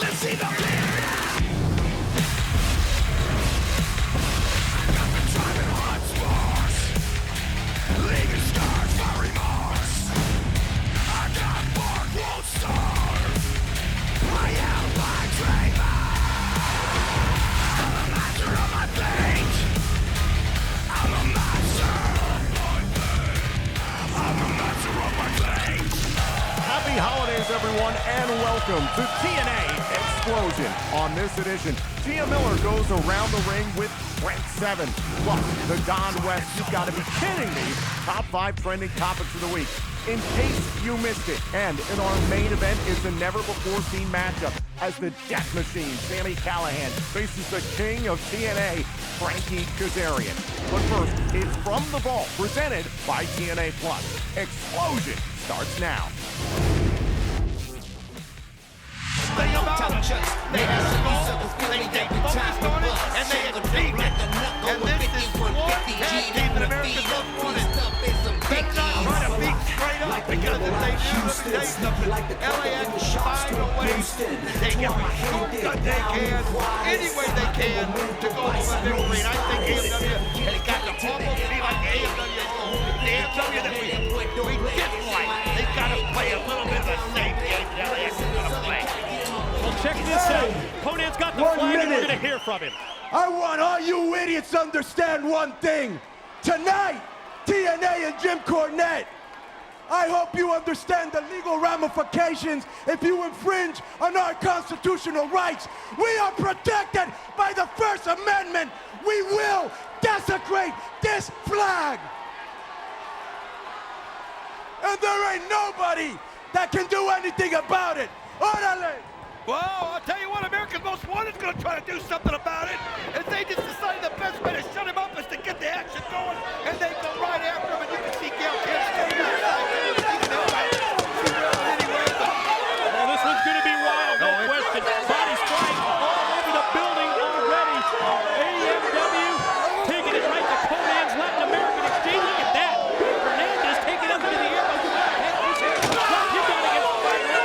Let's see the fear. I got the driving hot spots, leaving scars for remorse. I got bark, won't starve. I am my dreamer. I'm a master of my fate. I'm a master of my fate. I'm a master of my fate. Happy holidays, everyone, and welcome to TNA Xplosion. On this edition, Gia Miller goes around the ring with Trent Seven. Plus, the Don West, you've got to be kidding me, top 5 trending topics of the week. In case you missed it, and in our main event is a never-before-seen matchup as the Death Machine, Sami Callihan, faces the king of TNA, Frankie Kazarian. But first, it's From the Vault, presented by TNA Plus. Xplosion starts now. They don't touch us. They have they focused on it, and they achieved it. And this is one tag team that Americans have wanted. Better not try to beat straight up, because if they do, LAX find a way to take every shortcut they can, any way they can, to go to a victory. And I think AMW has got to almost be like the AMW that we didn't like. They've got to play a little bit of the same game that LAX is going to play. Well, check this out. Conan's got the flag, and we're going to hear from him. I want all you idiots to understand one thing. Tonight, TNA and Jim Cornette, I hope you understand the legal ramifications if you infringe on our constitutional rights. We are protected by the First Amendment. We will desecrate this flag. And there ain't nobody that can do anything about it. Orale! Well, I'll tell you what, America's Most Wanted is going to try to do something about it. And they just decided the best way to shut him up is to get the action going. And they go right after him, and you can see Gail Kim standing outside. Well, this one's going to be wild, no question. Body strike all over the building already. AMW taking it right to Conan's Latin American Exchange. Look at that. Hernandez taking it up into the air. You got to get right now.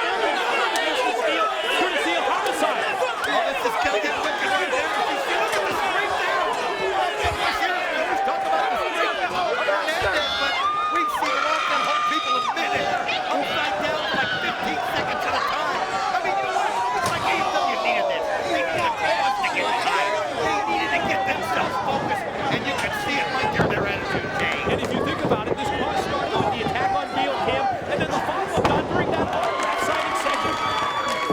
Against the steel. Courtesy of Homicide. Oh, this is going to get wicked right there. Look at the strength there. Talk about the strength of Hernandez, but we've seen it often hold people a minute upside down for like 15 seconds at a time. I mean, you know what? It's like AEW needed this. They needed a cause to get tired. They needed to get themselves focused, and you can see it right there in their attitude, Jay. And if you think about it, this cross started with the attack on Gail Kim, and then the follow-up done during that exciting segment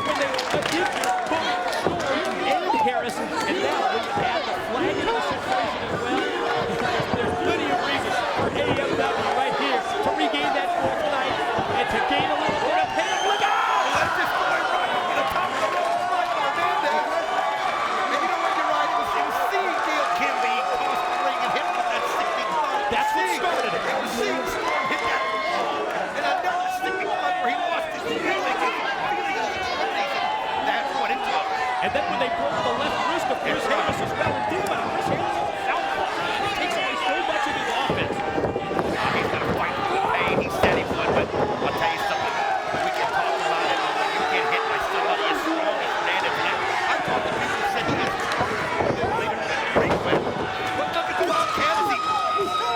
when they did both Storm and Harrison, and now when you add the flag into the situation as well, there's plenty of reasons for AMW right here to regain that fourth night and to gain a little bit of pain. Look out! That's just going right over the top of the wall like Hernandez. And you know what you're right, it was seeing Gail Kim being crossed the ring and hit with that sticking thumb. That's what started it. It was seeing Storm hit that wall, and another sticking thumb where he lost his feeling of determination. That's what it took. And then when they broke the left wrist of Chris Harris as well, and think about it, Chris Harris is a southpaw. It takes away so much of his offense. He's going to fight for the pain. He said he would, but I'll tell you something. We can talk about it, but when you get hit by somebody as strong as Hernandez, and I talked to people who said he has later in the ring with. But look at the Wildcat as he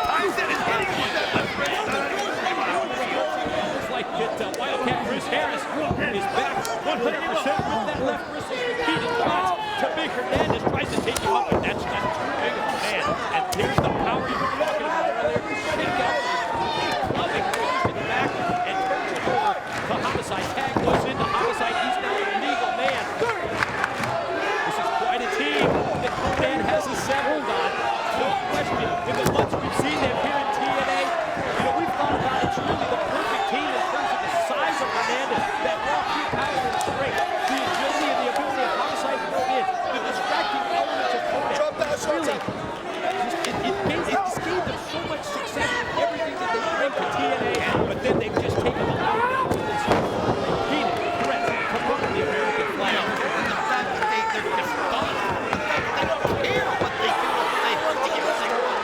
ties in and hitting him with that left wrist. It's like that Wildcat Chris Harris is back 100% with that left wrist is repeated shots to make Hernandez tries to take him up, but that's not too big of a man. And there's the power you were talking about earlier. Take out clubbing, throws it back, and turns it over to Homicide. Tag goes into Homicide. He's now a legal man. This is quite a team that Conan has assembled on. No question. In the months we've seen them here in TNA, you know, we've thought about it's really the perfect team in terms of the size of Hernandez, that raw kick power and strength, the agility and the ability of Homicide to go in, the distracting elements of Conan. Really, it just gave them so much success in everything that they bring to TNA, but then they've just taken a lot of this repeated threat to run the American flag. And the fact that they're just done. They don't care what they do. They hurt to get a single one.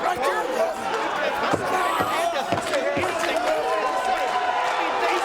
Right there. Hernandez, I mean, they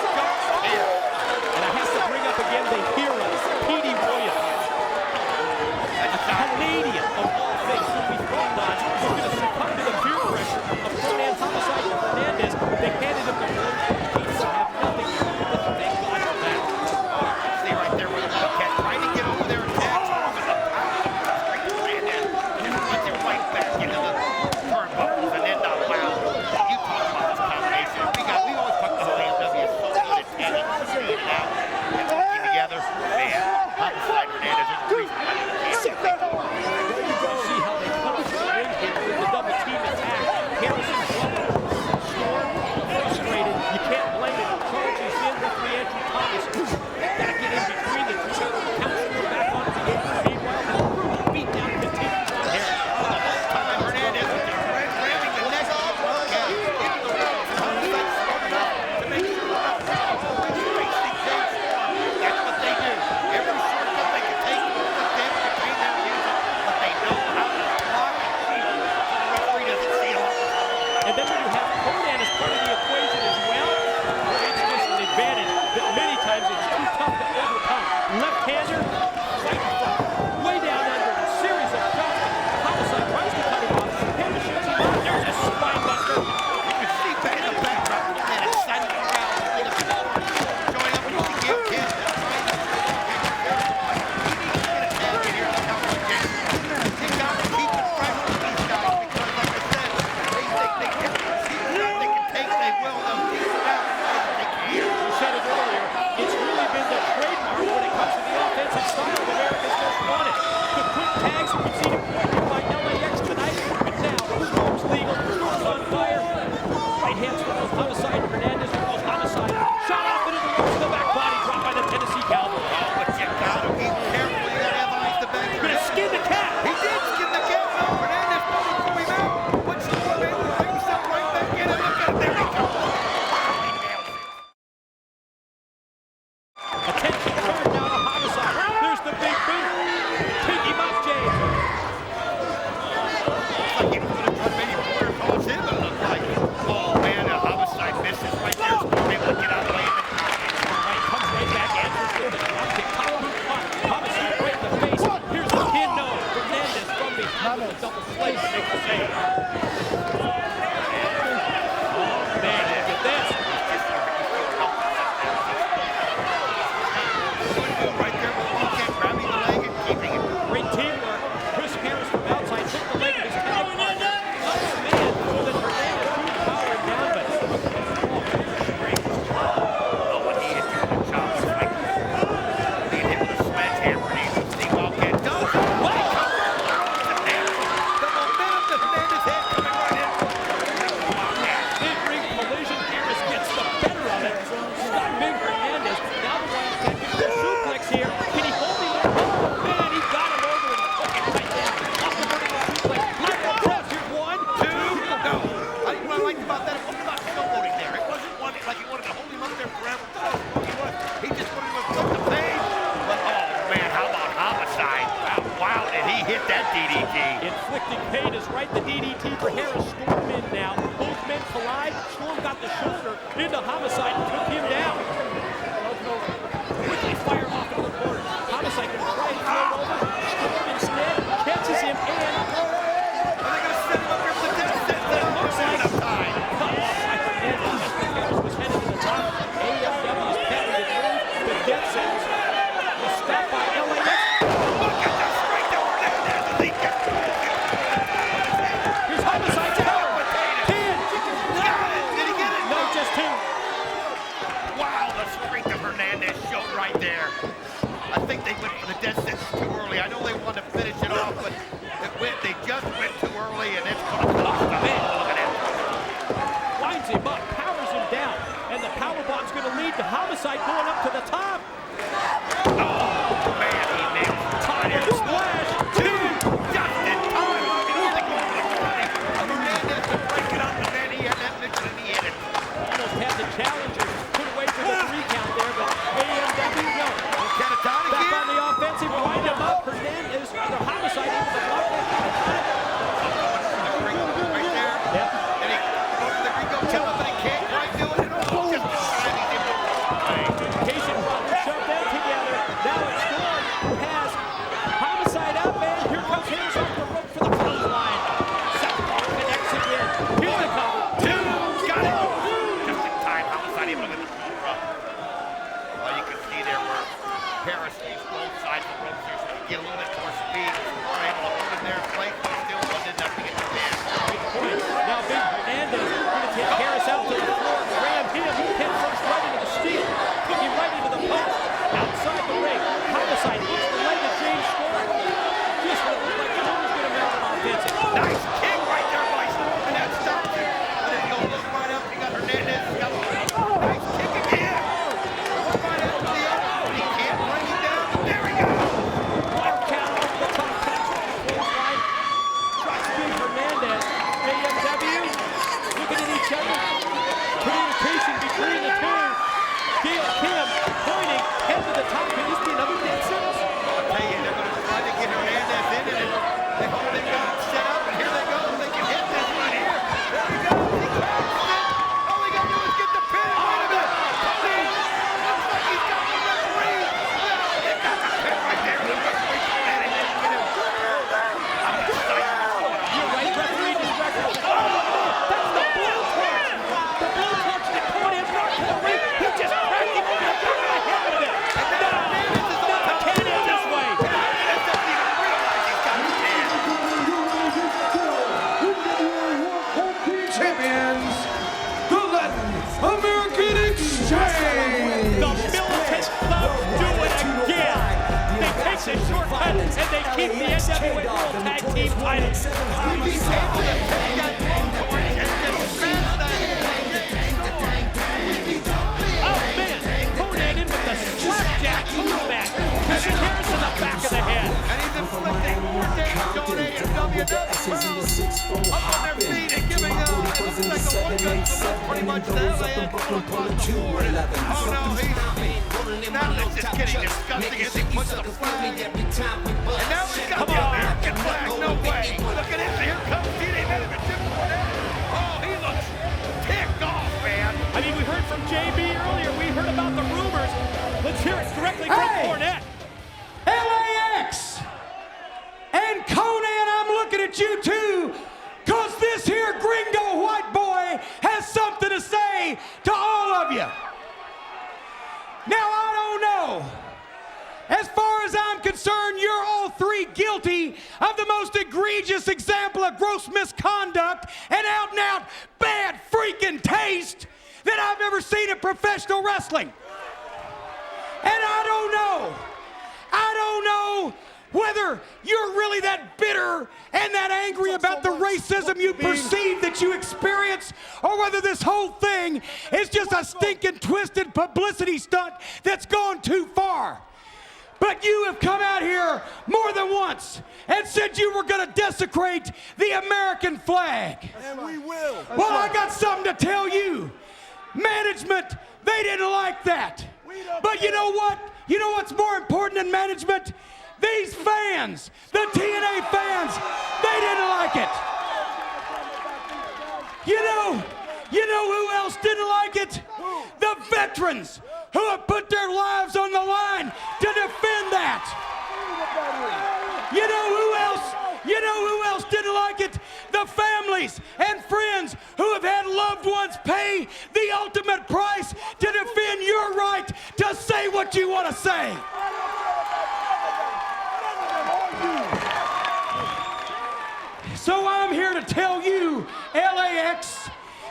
tough to overcome. Left-hander, fighting from way down under. A series of shots. Homicide tries to cut him off. Hammer shoots him off. There's a spine buster. You can see back in the background. Look at that exciting crowd. Join up and you can get kids. Inflicting pain is right. The DDT for Harris. Storm in now. Both men collide. Storm got the shoulder into Homicide and took him down. Quickly fire off into the corner. Homicide can try and throw over. Storm instead catches him and... Are they going to set him up here for the death sentence? It looks like enough time. Cut off by Hernandez. Harris was headed to the top. AFW's patented move. The death sentence was stopped by LAX. Look at the strength of Hernandez as he gets Here's Homicide's power. 10. Did he get it? No, just 2. Wow, the strength of Hernandez showed right there. I think they went for the death sentence too early. I know they wanted to finish it off, but they just went too early, and it's going to cost them. Look at him. Winds him up, powers him down, and the power bomb's going to lead to Homicide going up to the top. Oh, man, he nailed it. Top and splash. 2. Just in time. Hernandez to break it up, and then he had that mix and he hit it. Almost had the challenger put away for the 3 count there, but AMW no. Catatonic Back here. on the offensive, wind him up. Hernandez, the Homicide into the block. Right there. Yep. And he goes to the Rico tip up, and he can't quite do it. Just in time, he's able to play. Cation shove them together. Now keep the NWA World Tag Team titles. Oh man, Conan in with the slapjack back. Pushing Harris in the back of the head. And he's inflicting more damage on AEW. Up on their feet and giving it looks like a one-gun salute pretty much to LAX going across the board. Oh no, now it's just getting disgusting as he puts the flag. And now he's got the American flag. No way. Look at this. Here comes TNA Management Jim Cornette. Oh, he looks ticked off, man. I mean, we heard from JB earlier. We heard about the rumors. Let's hear it directly from Cornette. LAX and Conan, I'm looking at you too, cause this here gringo white boy has something to say to all of you. Now I don't know. As far as I'm concerned, you're all three guilty of the most egregious example of gross misconduct and out bad freaking taste that I've ever seen in professional wrestling. And I don't know whether you're really that bitter and that angry about the racism you perceive that you experience, or whether this whole thing is just a stinking twisted publicity stunt that's gone too far. But you have come out here more than once and said you were going to desecrate the American flag. And we will. Well, I got something to tell you. Management, they didn't like that. But you know what? You know what's more important than management? These fans, the TNA fans, they didn't like it. You know who else didn't like it? The veterans who have put their lives on the line to defend that. You know who else didn't like it? The families and friends who have had loved ones pay the ultimate price to defend your right to say what you want to say. So I'm here to tell you, LAX,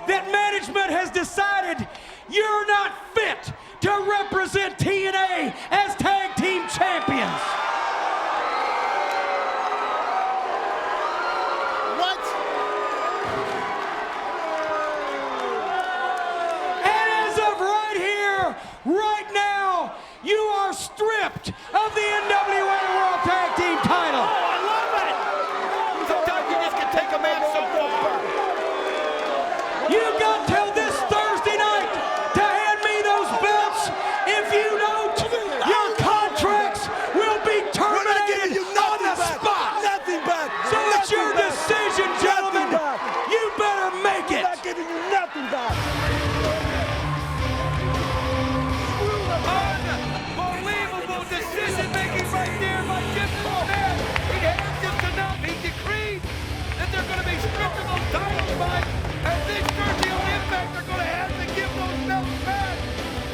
that management has decided you're not fit to represent TNA as tag team champions. What? And as of right here, right now, you are stripped of the NWA World Tag Team title. Oh, I love it! Sometimes you just can take a man so far. You got till this Thursday night to hand me those belts. If you don't, your contracts will be terminated on the spot. Nothing back. So it's your decision, gentlemen. You better make it. I'm not giving you nothing back. Unbelievable decision-making right there by Jim Cornette. He had just enough. He decreed that they're going to be stripped of those titles, Mike. And this Thursday on Impact, they're going to have to give those belts back.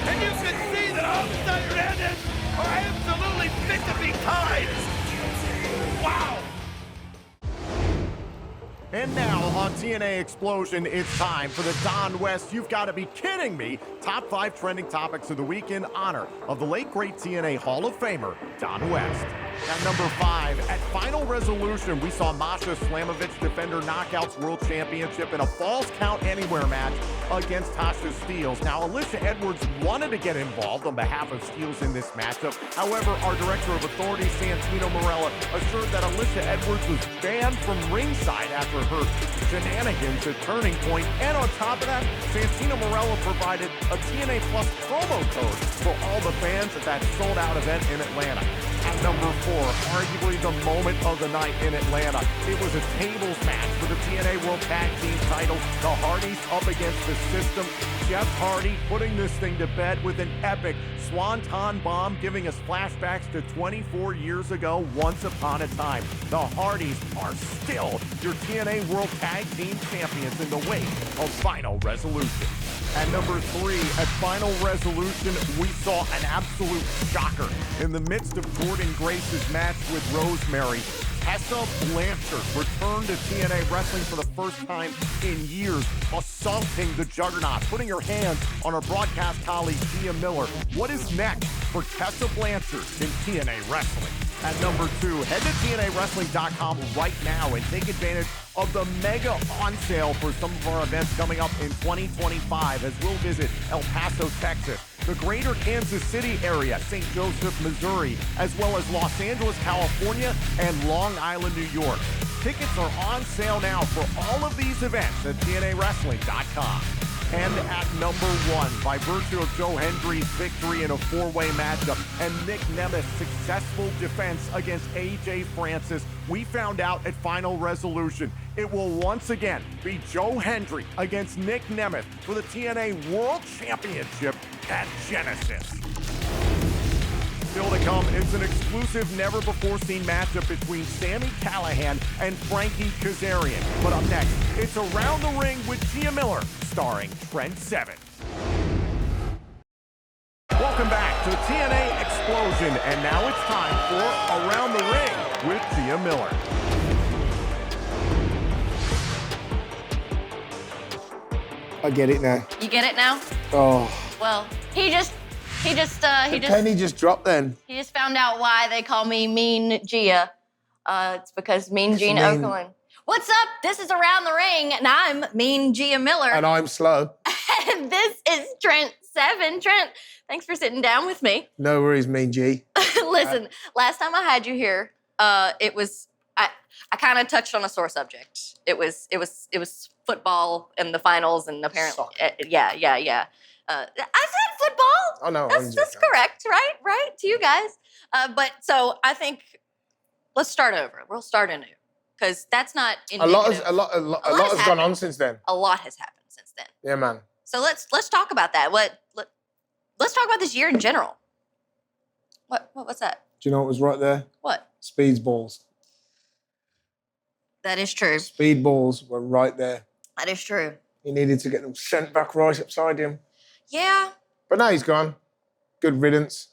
And you can see that Homicide and Hernandez are absolutely fit to be tied. Wow. And now on TNA Xplosion, it's time for the Don West. You've got to be kidding me. Top 5 trending topics of the week in honor of the late great TNA Hall of Famer, Don West. At number 5, at Final Resolution, we saw Masha Slamovich defend her Knockouts World Championship in a Falls Count Anywhere match against Tasha Steelz. Now, Alicia Edwards wanted to get involved on behalf of Steelz in this matchup. However, our Director of Authority, Santino Marella, assured that Alicia Edwards was banned from ringside after her shenanigans at Turning Point. And on top of that, Santino Marella provided a TNA Plus promo code for all the fans at that sold-out event in Atlanta. At number 4, arguably the moment of the night in Atlanta. It was a tables match for the TNA World Tag Team titles. The Hardys up against the System. Jeff Hardy putting this thing to bed with an epic Swanton Bomb, giving us flashbacks to 24 years ago, once upon a time. The Hardys are still your TNA World Tag Team champions in the wake of Final Resolution. At number 3, at Final Resolution, we saw an absolute shocker. In the midst of Gordon Grace's match with Rosemary, Tessa Blanchard returned to TNA Wrestling for the first time in years, assaulting the Juggernaut, putting her hands on her broadcast colleague, Gia Miller. What is next for Tessa Blanchard in TNA Wrestling? At number 2, head to TNAWrestling.com right now and take advantage of the mega on sale for some of our events coming up in 2025 as we'll visit El Paso, Texas, the greater Kansas City area, St. Joseph, Missouri, as well as Los Angeles, California, and Long Island, New York. Tickets are on sale now for all of these events at TNAWrestling.com. And at number 1, by virtue of Joe Hendry's victory in a 4-way matchup and Nick Nemeth's successful defense against AJ Francis, we found out at Final Resolution it will once again be Joe Hendry against Nick Nemeth for the TNA World Championship at Genesis. Still to come, it's an exclusive, never-before-seen matchup between Sami Callihan and Frankie Kazarian. But up next, it's Around the Ring with Gia Miller, starring Trent Seven. Welcome back to TNA Xplosion, and now it's time for Around the Ring with Gia Miller. I get it now. You get it now? Oh. Well, he just Penny just dropped then. He just found out why they call me Mean Gia. It's because Mean Gene mean. Okerlund. What's up? This is Around the Ring, and I'm Mean Gia Miller. And I'm slow. And this is Trent Seven. Trent, thanks for sitting down with me. No worries, Mean G. Listen, last time I had you here, it was I kind of touched on a sore subject. It was football and the finals, and apparently, yeah. I said football. Oh no, that's correct, right? To you guys. But so I think let's start over. We'll start anew because that's not a lot has gone on since then. A lot has happened since then. Yeah, man. So let's talk about that. Let's talk about this year in general. What's that? Do you know what was right there? What? Speed's balls. That is true. Speed balls were right there. That is true. He needed to get them sent back right upside him. Yeah. But now he's gone. Good riddance.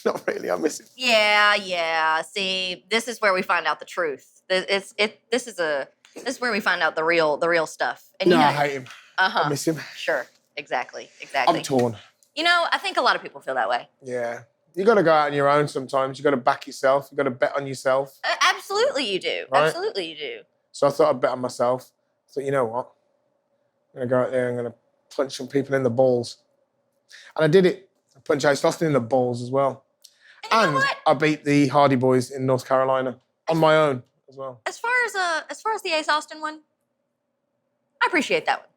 Not really, I miss him. Yeah. See, this is where we find out the truth. This is where we find out the real stuff. And I hate him. I miss him. Sure. Exactly. I'm torn. You know, I think a lot of people feel that way. Yeah. You got to go out on your own sometimes. You got to back yourself. You got to bet on yourself. Absolutely, you do. Right? Absolutely, you do. So I thought I'd bet on myself. I thought, you know what? I'm going to go out there and I'm going to punch some people in the balls. And I did it. I punched Ace Austin in the balls as well. And you know what? I beat the Hardy Boys in North Carolina on my own as well. As far as the Ace Austin one, I appreciate that one.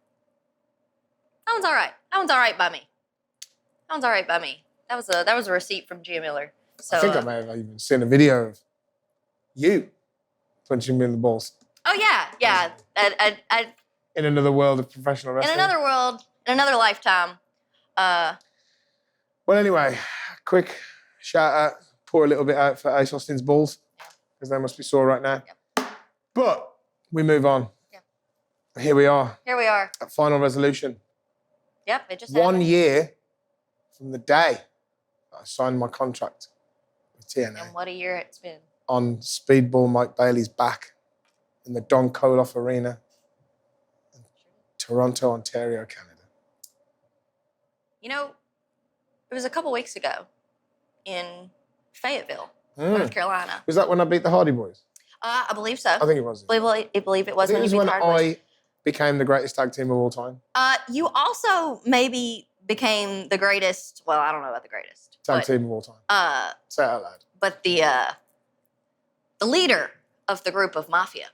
That one's all right. That one's all right by me. That was a receipt from Gia Miller. So I think I may have even seen a video of you punching me in the balls. Oh yeah. In another world of professional wrestling. In another world, in another lifetime. Well, anyway, quick shout out, pour a little bit out for Ace Austin's balls, because they must be sore right now. Yep. But we move on. Yep. Here we are. At Final Resolution. Yep, it just 1 happened. year from the day I signed my contract with TNA. And what a year it's been. On Speedball Mike Bailey's back in the Don Koloff Arena in Toronto, Ontario, Canada. You know, it was a couple weeks ago in Fayetteville, North Carolina. Was that when I beat the Hardy Boys? I believe so. I think it was. I believe it was I think when it was you beat when the Hard Boys. I became the greatest tag team of all time. You also maybe became the greatest. Well, I don't know about the greatest Tag team of all time. Say it out loud. But the leader of the group of Mafia,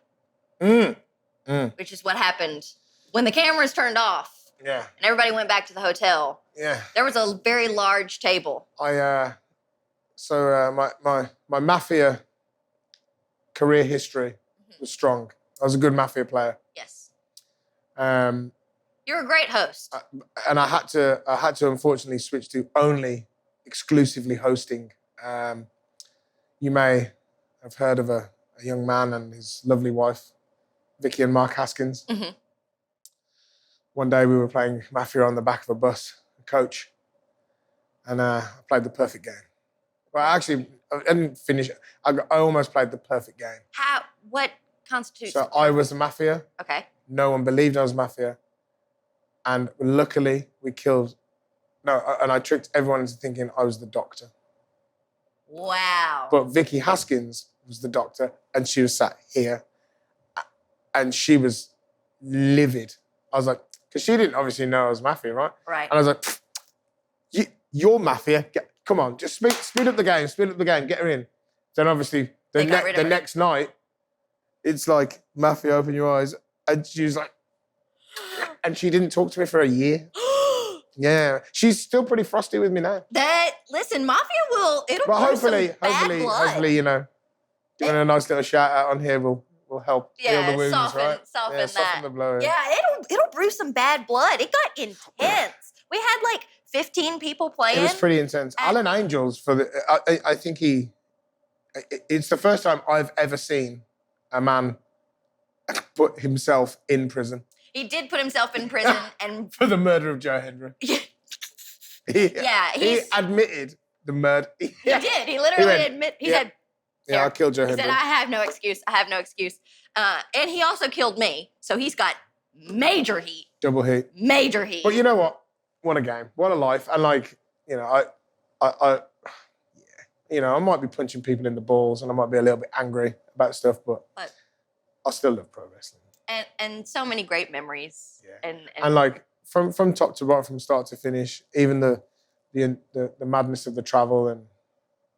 which is what happened when the cameras turned off. Yeah. And everybody went back to the hotel. Yeah. There was a very large table. My Mafia career history was strong. I was a good Mafia player. Yes. You're a great host. And I had to unfortunately switch to exclusively hosting. You may have heard of a young man and his lovely wife, Vicky and Mark Haskins. Mm-hmm. One day we were playing Mafia on the back of a bus, a coach, and I played the perfect game. Well, actually, I didn't finish it. I almost played the perfect game. What constitutes? So I was the Mafia. Okay. No one believed I was Mafia. And luckily, we killed... No, and I tricked everyone into thinking I was the Doctor. Wow. But Vicky Haskins was the doctor, and she was sat here, and she was livid. I was like, because she didn't obviously know I was Mafia, right? Right. And I was like, you're Mafia. Come on, just speed up the game, get her in. Then obviously the next night, it's like, Mafia, open your eyes. And she was like, and she didn't talk to me for a year. Yeah, she's still pretty frosty with me now. Listen, Mafia it'll But hopefully, you know, giving a nice little shout out on here will help heal the wounds, right? Soften that. Soften the blow. Yeah, it'll brew some bad blood. It got intense. We had like 15 people playing. It was pretty intense. Alan Angels, I think it's the first time I've ever seen a man put himself in prison. He did put himself in prison and for the murder of Joe Hendry. He admitted the murder. He did. He literally admitted. He said, "Yeah, I killed Joe Hendry." He Hendry. said, "I have no excuse. I have no excuse." And he also killed me, so he's got major heat. Double heat. Major heat. But you know what? What a game. What a life. And like, you know, I might be punching people in the balls, and I might be a little bit angry about stuff, but I still love pro wrestling. And so many great memories. Yeah. And like from top to bottom, from start to finish, even the madness of the travel, and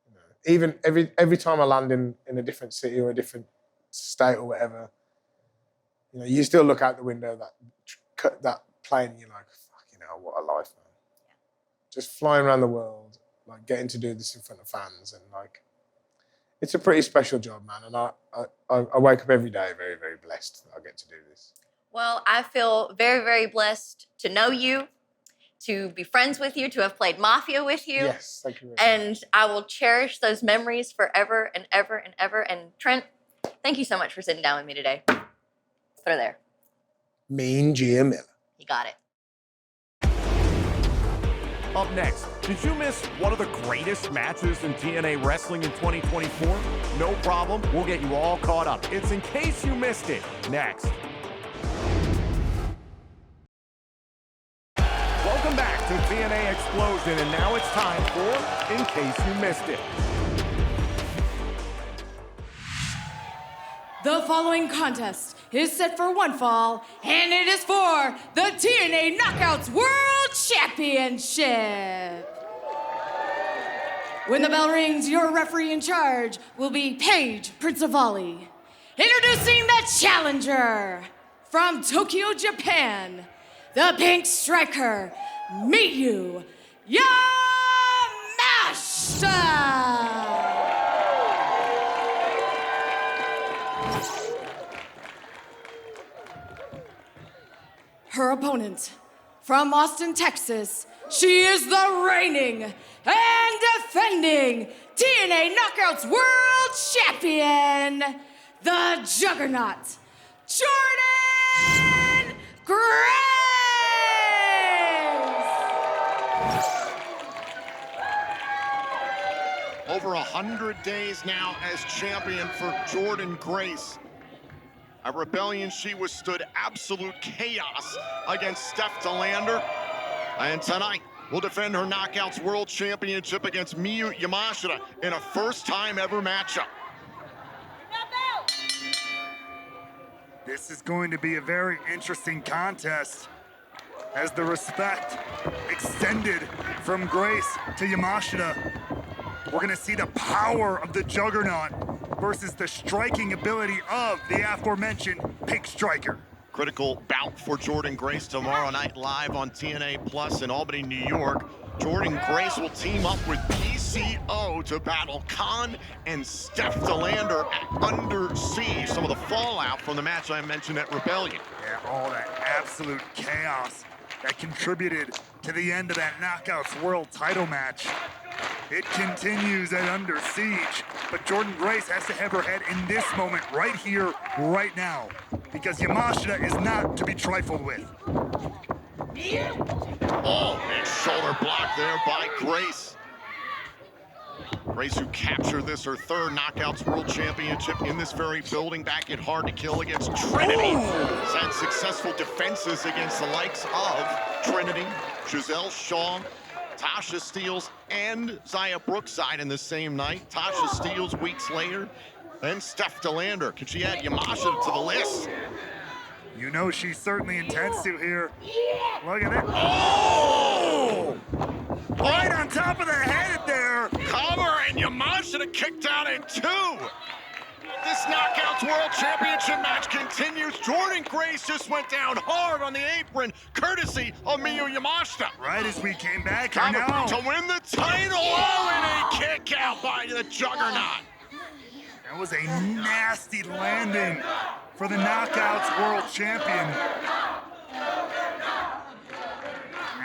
you know, even every time I land in a different city or a different state or whatever, you know, you still look out the window that plane, and you're like, fucking hell, what a life, man. Yeah. Just flying around the world, like getting to do this in front of fans, and like, it's a pretty special job, man. And I wake up every day very, very blessed that I get to do this. Well, I feel very, very blessed to know you, to be friends with you, to have played Mafia with you. Yes, thank you very much. And I will cherish those memories forever and ever and ever. And Trent, thank you so much for sitting down with me today. Put her there. Mean Gia Miller. You got it. Up next, did you miss one of the greatest matches in TNA wrestling in 2024? No problem, we'll get you all caught up. It's In Case You Missed It, next. Welcome back to TNA Xplosion, and now it's time for In Case You Missed It. The following contest is set for one fall, and it is for the TNA Knockouts World Championship. When the bell rings, your referee in charge will be Paige Principali. Introducing the challenger from Tokyo, Japan, the Pink Striker, Miyu Yamashita. Her opponent, from Austin, Texas, she is the reigning and defending TNA Knockouts World Champion, the Juggernaut, Jordan Grace! Over 100 days now as champion for Jordan Grace. At Rebellion, she withstood absolute chaos against Steph DeLander. And tonight, will defend her Knockouts World Championship against Miyu Yamashita in a first-time ever matchup. This is going to be a very interesting contest as the respect extended from Grace to Yamashita. We're gonna see the power of the Juggernaut versus the striking ability of the aforementioned Pink Striker. Critical bout for Jordan Grace tomorrow night live on TNA Plus in Albany, New York. Jordan Grace will team up with PCO to battle Khan and Steph DeLander at Under Siege. Some of the fallout from the match I mentioned at Rebellion. Yeah, all that absolute chaos that contributed to the end of that Knockouts World title match. It continues at Under Siege, but Jordan Grace has to have her head in this moment right here, right now, because Yamashita is not to be trifled with. Oh, big shoulder block there by Grace. Grace, who captured this, her third Knockouts World Championship in this very building back at Hard to Kill against Trinity. Has had successful defenses against the likes of Trinity, Giselle Shaw, Tasha Steelz and Zaya Brookside in the same night. Tasha Steelz weeks later. Then Steph DeLander. Can she add Yamashita to the list? You know she certainly intends to here. Look at it. Oh! Right on top of the head there. Cover, and Yamashita kicked out in 2. This Knockouts World Championship match continues. Jordynne Grace just went down hard on the apron, courtesy of Miyu Yamashita. Right as we came back here Cover now. to win the title. Oh, and a kick out by the Juggernaut. That was a nasty landing for the Knockouts World Champion.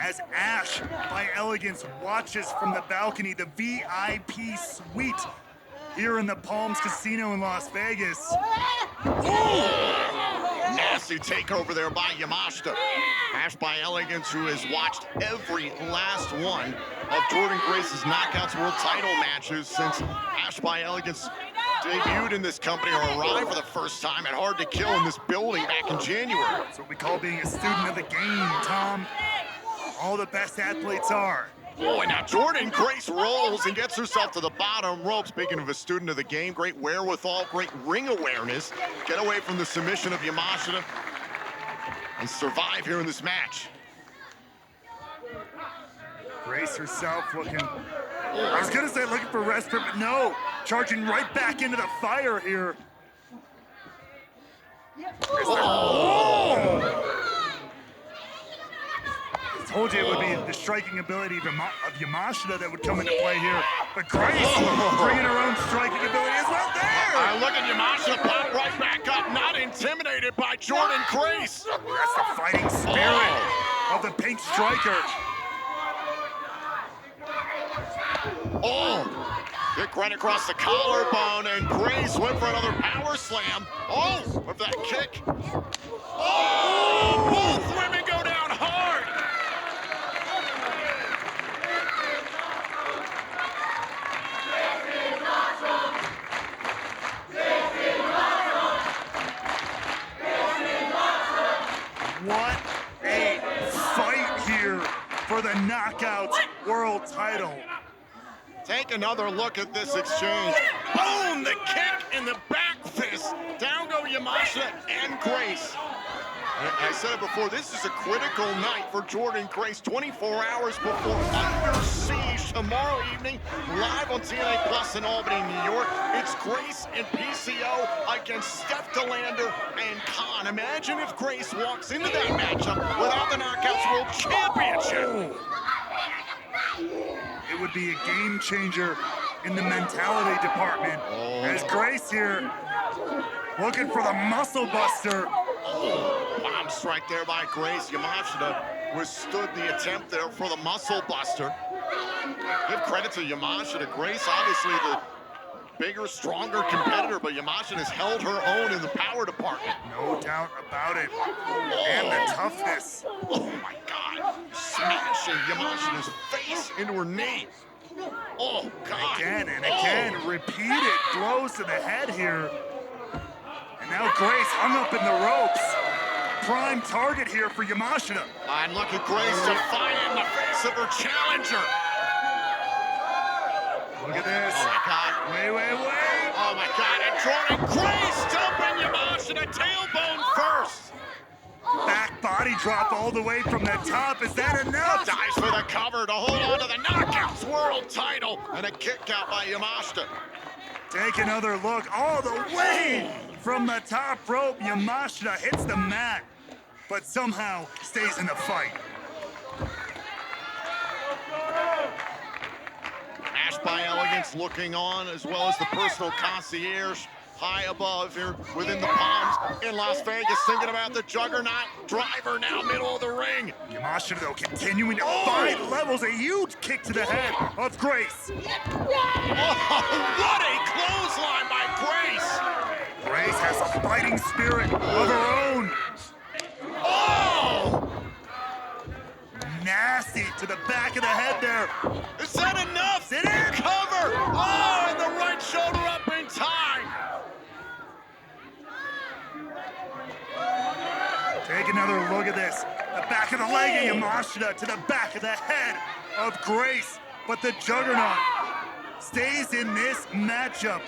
As Ash by Elegance watches from the balcony, the VIP suite here in the Palms Casino in Las Vegas. Ooh! Nasty takeover there by Yamashita. Ash by Elegance, who has watched every last one of Jordynne Grace's Knockouts World title matches since Ash by Elegance debuted in this company or arrived for the first time at Hard to Kill in this building back in January. That's what we call being a student of the game, Tom. All the best athletes are. Oh, and now Jordynne Grace rolls and gets herself to the bottom rope. Speaking of a student of the game, great wherewithal, great ring awareness. Get away from the submission of Yamashita and survive here in this match. Grace herself looking, I was gonna say looking for respite, but no. Charging right back into the fire here. Oh! I told you it would be the striking ability of Yamashita that would come into play here. But Grace bringing her own striking ability as well there. Look at Yamashita pop right back up, not intimidated by Jordynne Grace. That's the fighting spirit of the Pink Striker. Oh, kick right across the collarbone, and Grace went for another power slam. Oh, with that kick. Oh, both women go down hard. What a fight here for the Knockouts World title. Take another look at this exchange. Boom, the kick in the back fist. Down go Yamashita and Grace. I said it before, this is a critical night for Jordynne Grace. 24 hours before Under Siege tomorrow evening, live on TNA Plus in Albany, New York. It's Grace and PCO against Steph DeLander and Khan. Imagine if Grace walks into that matchup without the Knockouts World Championship. It would be a game changer in the mentality department. As Grace here looking for the muscle buster. Bomb strike there by Grace. Yamashita withstood the attempt there for the muscle buster. Give credit to Yamashita. Grace, obviously the bigger, stronger competitor, but Yamashita has held her own in the power department. No doubt about it. And the toughness. Oh my God. Smashing Yamashita's face into her knee. Oh God. Again and again, repeated blows to the head here. And now Grace hung up in the ropes. Prime target here for Yamashita. And look at Grace defying the face of her challenger. Look at this. Oh my God. Wait. Oh my God, and Jordynne Grace dumping Yamashita tailbone first. Back body drop all the way from the top. Is that enough? Dives for the cover to hold on to the Knockouts World title. And a kick out by Yamashita. Take another look all the way from the top rope. Yamashita hits the mat, but somehow stays in the fight. Ash by Elegance looking on, as well as the personal concierge high above here within the Palms in Las Vegas, thinking about the Juggernaut driver now middle of the ring. Yamashita, though, continuing to fight levels. A huge kick to the head of Grace. Oh, what a clothesline by Grace. Grace has a fighting spirit of her own. Oh! Nasty to the back of the head there. Is that enough? Is it? Cover! Oh, and the right shoulder up in time. Take another look at this. The back of the leg of Yamashita to the back of the head of Grace, but the Juggernaut stays in this matchup.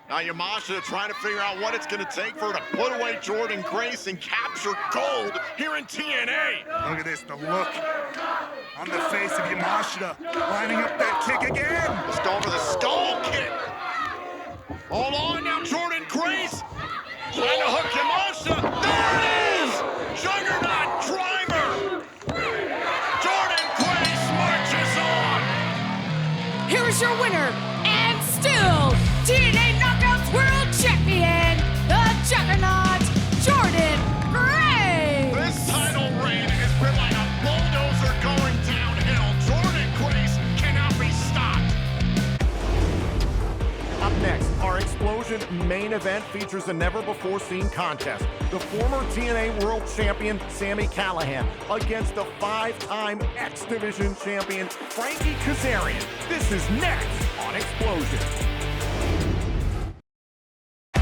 Now Yamashita trying to figure out what it's going to take for her to put away Jordynne Grace and capture gold here in TNA. Look at this, the look on the face of Yamashita, lining up that kick again. Let's go for the skull kick. Hold on now, Jordynne Grace. Trying to hook Yamashita. There it is! Juggernaut driver. Jordynne Grace marches on. Here is your winner, and still TNA Knockouts World Champion, the Juggernaut, Jordynne Grace. This title reign has been like a bulldozer going downhill. Jordynne Grace cannot be stopped. Up next, our Xplosion main event features a never-before-seen contest. The former TNA World Champion, Sami Callihan, against the 5-time X Division Champion, Frankie Kazarian. This is next on Xplosion.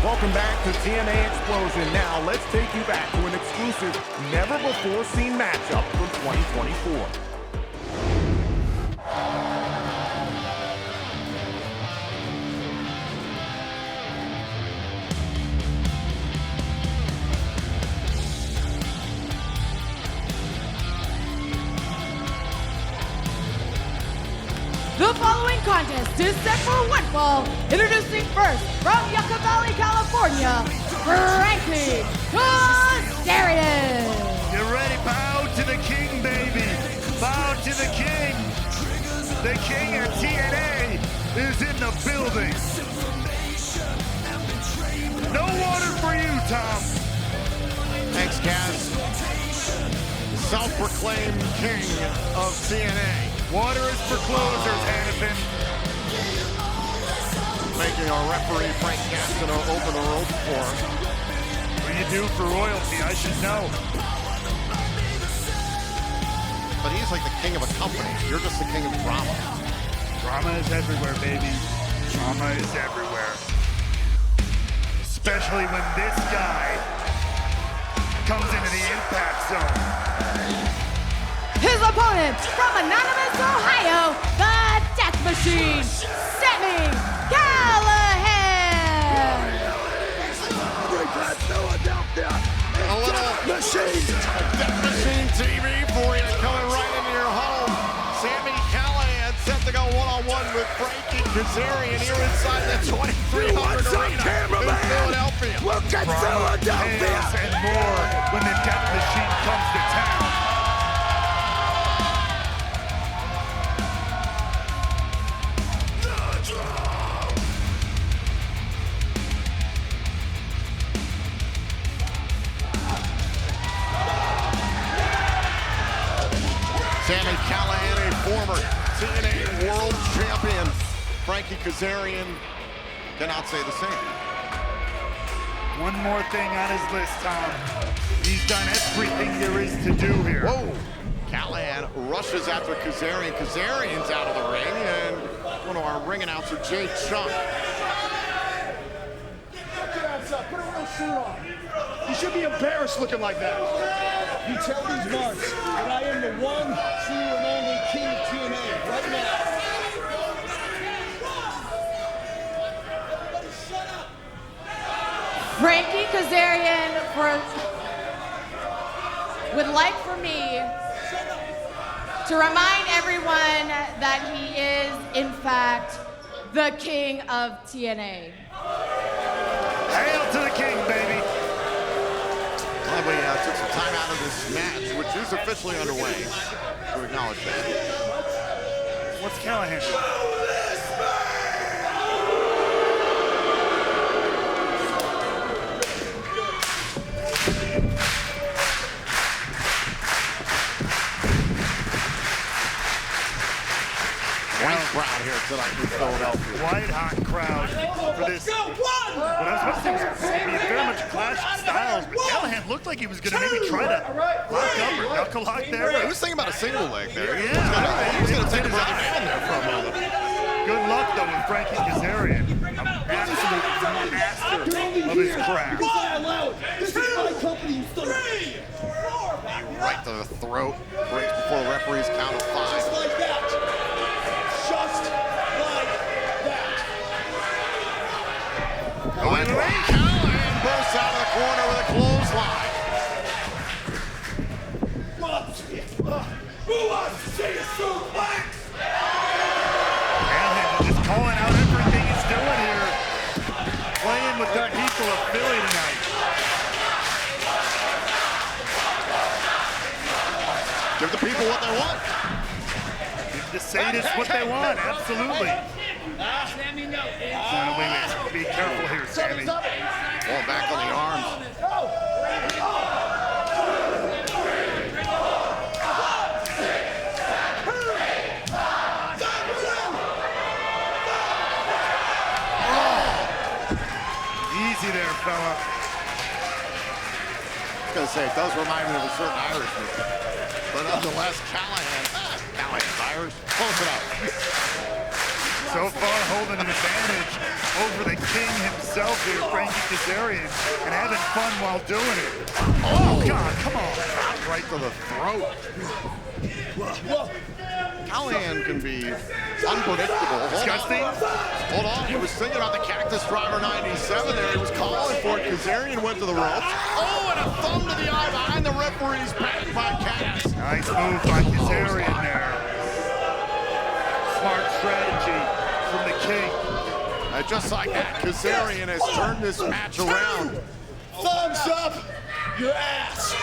Welcome back to TNA Xplosion. Now, let's take you back to an exclusive, never-before-seen matchup from 2024. The following contest is set for one fall. Introducing first from Yucca Valley, California, Frankie Kazarian. You ready? Bow to the king, baby. Bow to the king. The king of TNA is in the building. No water for you, Tom. Thanks, Kaz. Self-proclaimed king of TNA. Water is for closers, Hannafin. Making our referee, Frank Castano, open the rope for him. What do you do for royalty? I should know. But he's like the king of a company. You're just the king of drama. Drama is everywhere, baby. Drama is everywhere. Especially when this guy comes into the impact zone. His opponent from Anonymous, Ohio, the Death Machine, Sami Callihan. A little Death Machine TV for you, coming right into your home. Sami Callihan set to go one-on-one with Frankie Kazarian here inside the 2300 arena in Philadelphia. Look at Philadelphia and more when the Death Machine comes to town. Sami Callihan, a former TNA World Champion. Frankie Kazarian cannot say the same. One more thing on his list, Tom. He's done everything there is to do here. Whoa! Callihan rushes after Kazarian. Kazarian's out of the ring, and one of our ring announcer, Jay Chung. Put a real suit on. You should be embarrassed looking like that. You tell these marks that I am the one, true, and only king of TNA right now. Frankie Kazarian would like for me to remind everyone that he is, in fact, the king of TNA. Hail to the king, baby. Glad we took some time out of this match, which is officially underway, to acknowledge that. What's Callihan doing? White crowd here tonight in Philadelphia. White hot crowd for this. What I was supposed to say was maybe very much a clash of styles, but Callihan looked like he was going to maybe try to lock up or knuckle lock there. He was thinking about a single leg there. Yeah. He was going to take his other down there for a moment. Good luck, though, with Frankie Kazarian. An absolute master of his craft. This is my company, you son of a... to the throat. Breaks before the referee's count of 5. Just like that. Just like that. Oh, and Callihan bursts out of the corner with a clothesline. Who wants to see a suplex? Callihan just calling out everything he's doing here. Playing with the people of Philly tonight. Give the people what they want. Give the sadists what they want, absolutely. Wait. Be careful here, Sammy. Ball back on the arms. Easy there, fella. I was gonna say, it does remind me of a certain Irishman. But nonetheless, Callahan's Irish. Close enough. So far holding an advantage over the king himself here, Frankie Kazarian, and having fun while doing it. Oh, God, come on. Right to the throat. Callahan can be unpredictable. Disgusting. Hold on, he was thinking about the Cactus Driver 97 there. He was calling for it. Kazarian went to the ropes. Oh, and a thumb to the eye behind the referee's back by Cactus. Nice move by Kazarian there. Smart strategy from the king. And just like that, Kazarian has turned this match around. Thumbs up your ass.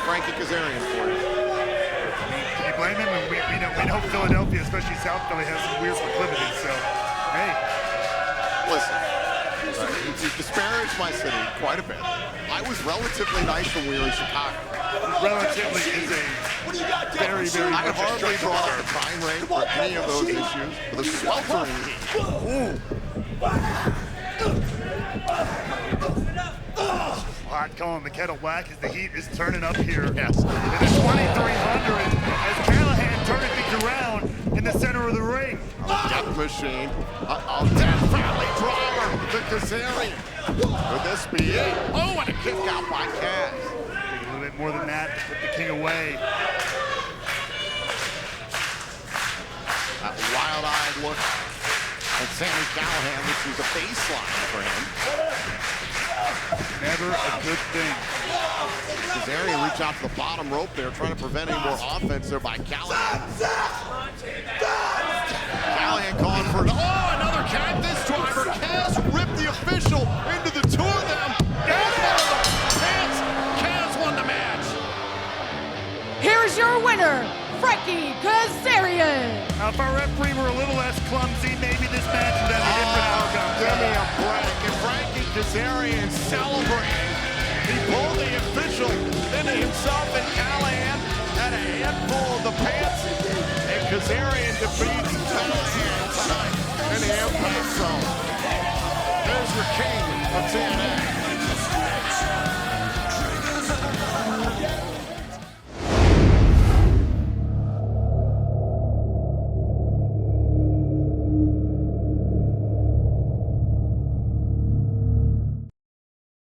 Frankie Kazarian for you. Can you blame him? We know Philadelphia, especially South Philly, has some weird proclivities, so, hey. Listen, you disparaged my city quite a bit. I was relatively nice when we were in Chicago. Relatively is a very, very I much a hardly struggle. brought up the crime rate for any of those issues, but the sweltering heat. Hot calling the kettle black as the heat is turning up here. Yes. In the 2300 as Callihan turning things around in the center of the ring. Death machine. Death Valley driver to Kazarian. Could this be it? Oh, and a kick out by Kaz. A little bit more than that to put the king away. That wild-eyed look at Sami Callihan, which was a baseline for him. Never a good thing. Kazarian reached out to the bottom rope there, trying to prevent any more offense there by Callihan. Callihan calling for another Cactus Driver. Kaz ripped the official into the two of them. Kaz won the match. Here's your winner, Frankie Kazarian. Now, if our referee were a little less clumsy, maybe this match would have a different outcome. Give me a break. And Frankie Kazarian celebrating. He pulled the official into himself, and Callihan had a handful of the pants. And Kazarian defeats Callihan tonight in the Impact Zone. There's your king